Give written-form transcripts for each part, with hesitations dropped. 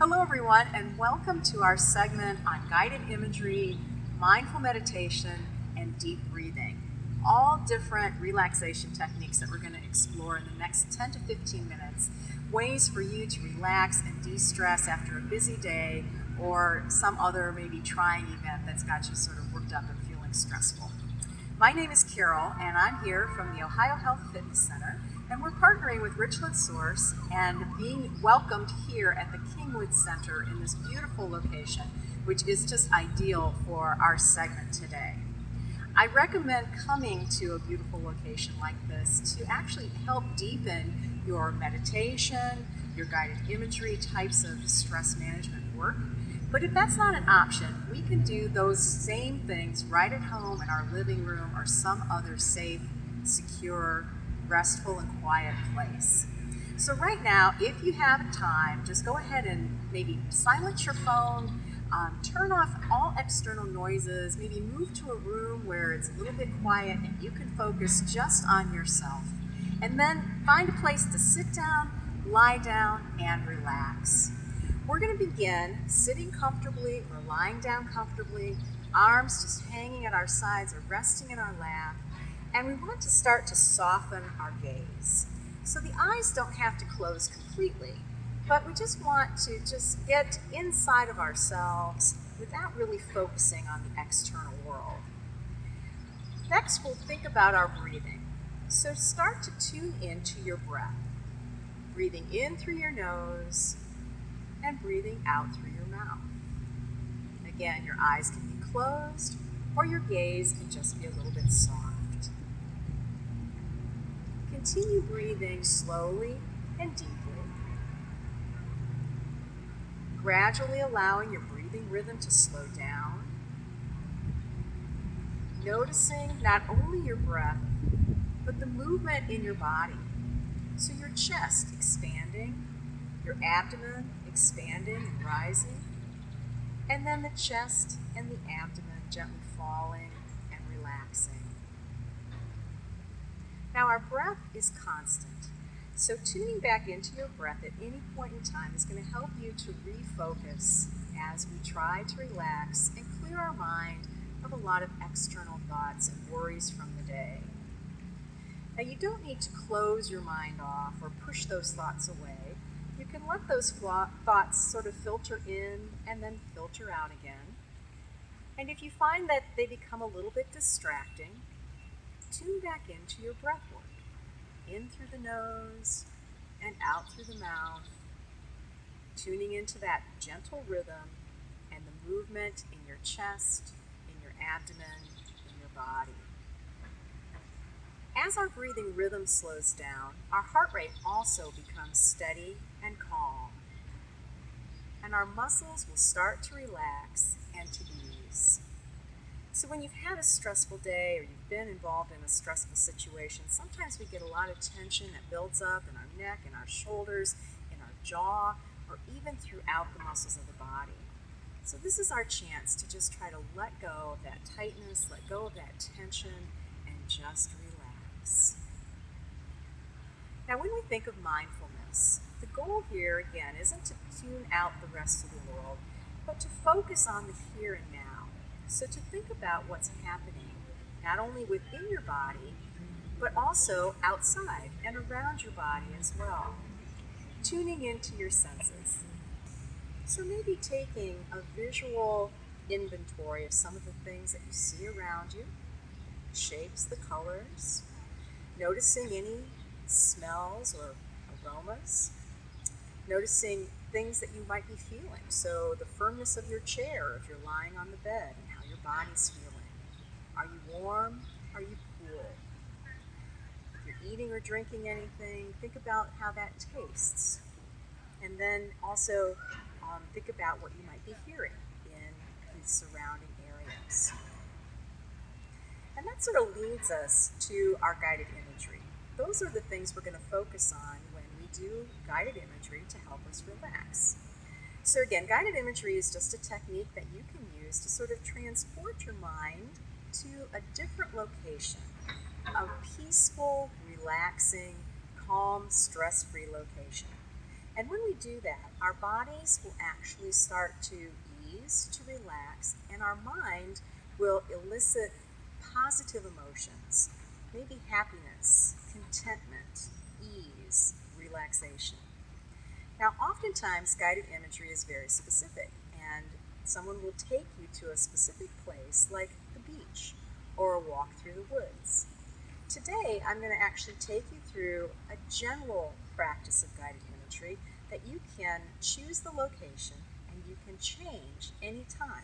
Hello everyone, and welcome to our segment on guided imagery, mindful meditation, and deep breathing. All different relaxation techniques that we're going to explore in the next 10 to 15 minutes. Ways for you to relax and de-stress after a busy day or some other maybe trying event that's got you sort of worked up and feeling stressful. My name is Carol, and I'm here from the OhioHealth Fitness Center, and we're partnering with Richland Source and being welcomed here at the Kingwood Center in this beautiful location, which is just ideal for our segment today. I recommend coming to a beautiful location like this to actually help deepen your meditation, your guided imagery types of stress management work. But if that's not an option, we can do those same things right at home in our living room or some other safe, secure, restful, and quiet place. So right now, if you have time, just go ahead and maybe silence your phone, turn off all external noises, maybe move to a room where it's a little bit quiet and you can focus just on yourself. And then find a place to sit down, lie down, and relax. We're going to begin sitting comfortably or lying down comfortably, arms just hanging at our sides or resting in our lap. And we want to start to soften our gaze. So the eyes don't have to close completely, but we just want to just get inside of ourselves without really focusing on the external world. Next, we'll think about our breathing. So start to tune into your breath. Breathing in through your nose and breathing out through your mouth. Again, your eyes can be closed or your gaze can just be a little bit soft. Continue breathing slowly and deeply, gradually allowing your breathing rhythm to slow down, noticing not only your breath, but the movement in your body. So your chest expanding, your abdomen expanding and rising, and then the chest and the abdomen gently falling and relaxing. Now our breath is constant, so tuning back into your breath at any point in time is going to help you to refocus as we try to relax and clear our mind of a lot of external thoughts and worries from the day. Now you don't need to close your mind off or push those thoughts away. You can let those thoughts sort of filter in and then filter out again. And if you find that they become a little bit distracting, tune back into your breath work. In through the nose and out through the mouth, tuning into that gentle rhythm and the movement in your chest, in your abdomen, in your body. As our breathing rhythm slows down, our heart rate also becomes steady and calm, and our muscles will start to relax and to ease. So when you've had a stressful day or you've been involved in a stressful situation, sometimes we get a lot of tension that builds up in our neck, in our shoulders, in our jaw, or even throughout the muscles of the body. So this is our chance to just try to let go of that tightness, let go of that tension, and just relax. Now when we think of mindfulness, the goal here again isn't to tune out the rest of the world, but to focus on the here and now. So to think about what's happening, not only within your body, but also outside and around your body as well. Tuning into your senses. So maybe taking a visual inventory of some of the things that you see around you, the shapes, the colors, noticing any smells or aromas, noticing things that you might be feeling. So the firmness of your chair if you're lying on the bed and how your body's feeling. Are you warm? Are you cool? If you're eating or drinking anything, think about how that tastes. And then also think about what you might be hearing in the surrounding areas. And that sort of leads us to our guided imagery. Those are the things we're going to focus on when we do guided imagery to help us relax. So again, guided imagery is just a technique that you can use to sort of transport your mind to a different location, a peaceful, relaxing, calm, stress-free location. And when we do that, our bodies will actually start to ease, to relax, and our mind will elicit positive emotions, maybe happiness, contentment, ease, relaxation. Now, oftentimes, guided imagery is very specific, and someone will take you to a specific place like the beach or a walk through the woods. Today, I'm going to actually take you through a general practice of guided imagery that you can choose the location and you can change anytime.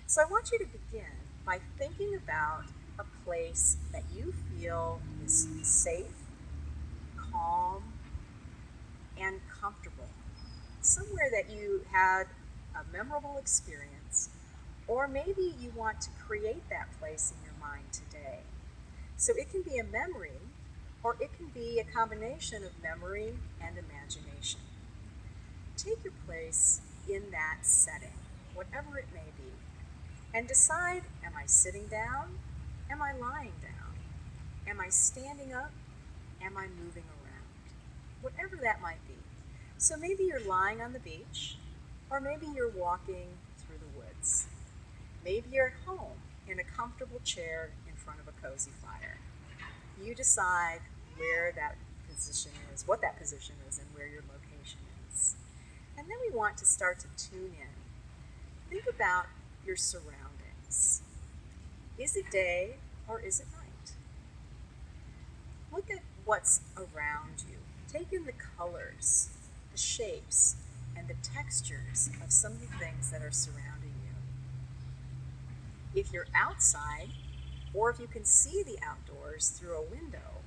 So I want you to begin by thinking about a place that you feel is safe, calm, and comfortable. Somewhere that you had a memorable experience, or maybe you want to create that place in your mind today. So it can be a memory, or it can be a combination of memory and imagination. Take your place in that setting, whatever it may be, and decide, am I sitting down? Am I lying down? Am I standing up? Am I moving around? Whatever that might be. So maybe you're lying on the beach, or maybe you're walking through the woods. Maybe you're at home in a comfortable chair in front of a cozy fire. You decide where that position is, what that position is, and where your location is. And then we want to start to tune in. Think about your surroundings. Is it day or is it night? Look at what's around you. Take in the colors, the shapes, and the textures of some of the things that are surrounding you. If you're outside, or if you can see the outdoors through a window,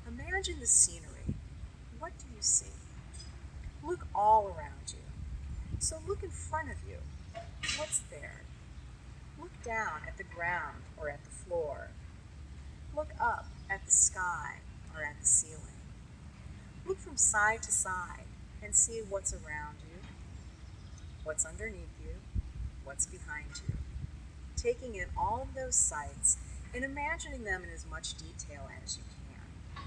imagine the scenery. What do you see? Look all around you. So look in front of you. What's there? Look down at the ground or at the floor. Look up at the sky or at the ceiling. Look from side to side and see what's around you, what's underneath you, what's behind you. Taking in all of those sights and imagining them in as much detail as you can.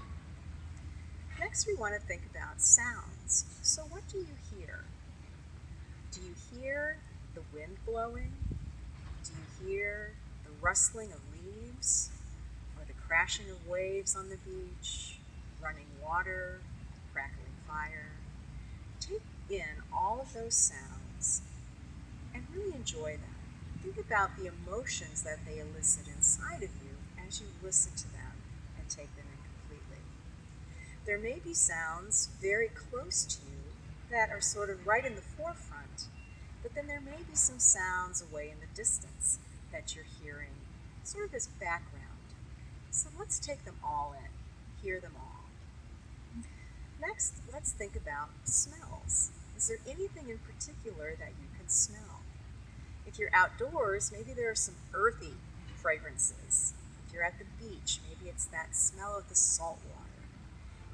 Next, we want to think about sounds. So what do you hear? Do you hear the wind blowing? Do you hear the rustling of leaves? Or the crashing of waves on the beach? Running water? Crackling fire? Take in all of those sounds and really enjoy them. Think about the emotions that they elicit inside of you as you listen to them and take them in completely. There may be sounds very close to you that are sort of right in the forefront, but then there may be some sounds away in the distance that you're hearing, sort of as background. So let's take them all in, hear them all. Next, let's think about smells. Is there anything in particular that you can smell? If you're outdoors, maybe there are some earthy fragrances. If you're at the beach, maybe it's that smell of the salt water.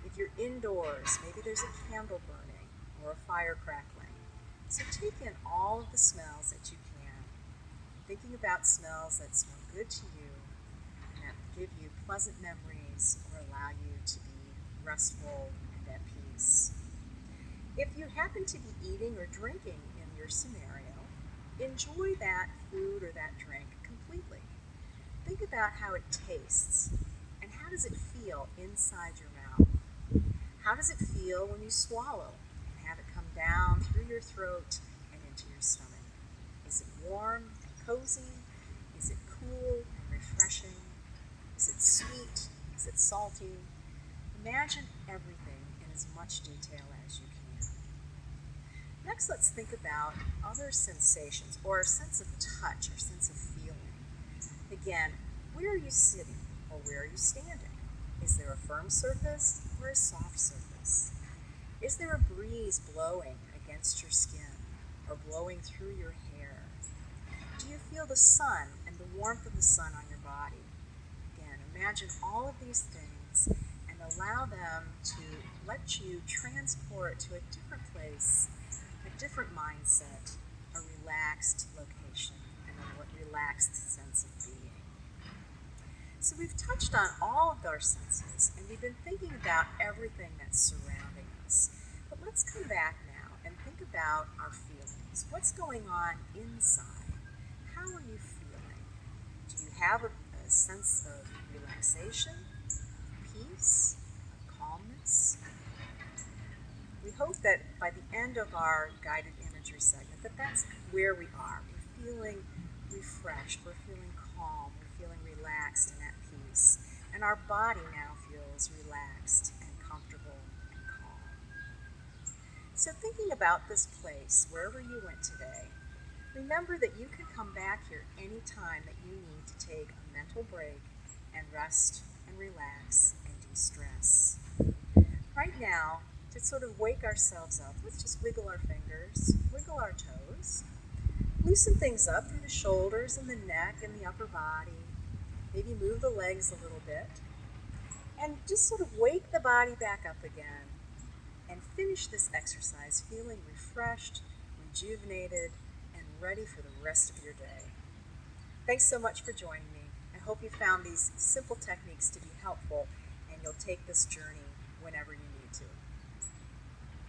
If you're indoors, maybe there's a candle burning or a fire crackling. So take in all of the smells that you can, thinking about smells that smell good to you and that give you pleasant memories or allow you to be restful and at peace. If you happen to be eating or drinking in your scenario, enjoy that food or that drink completely. Think about how it tastes and how does it feel inside your mouth. How does it feel when you swallow and have it come down through your throat and into your stomach? Is it warm and cozy? Is it cool and refreshing? Is it sweet? Is it salty? Imagine everything in as much detail as you can. Next, let's think about other sensations, or a sense of touch, or sense of feeling. Again, where are you sitting, or where are you standing? Is there a firm surface or a soft surface? Is there a breeze blowing against your skin, or blowing through your hair? Do you feel the sun and the warmth of the sun on your body? Again, imagine all of these things and allow them to let you transport to a different place, a different mindset, a relaxed location, and a relaxed sense of being. So we've touched on all of our senses, and we've been thinking about everything that's surrounding us. But let's come back now and think about our feelings. What's going on inside? How are you feeling? Do you have a sense of relaxation, peace, calmness? We hope that by the end of our guided imagery segment that's where we are. We're feeling refreshed, we're feeling calm, we're feeling relaxed and at peace. And our body now feels relaxed and comfortable and calm. So thinking about this place, wherever you went today, remember that you can come back here anytime that you need to take a mental break and rest and relax and de-stress. Right now, to sort of wake ourselves up, let's just wiggle our fingers, wiggle our toes, loosen things up through the shoulders and the neck and the upper body, maybe move the legs a little bit, and just sort of wake the body back up again and finish this exercise feeling refreshed, rejuvenated, and ready for the rest of your day. Thanks so much for joining me. I hope you found these simple techniques to be helpful and you'll take this journey whenever you need to.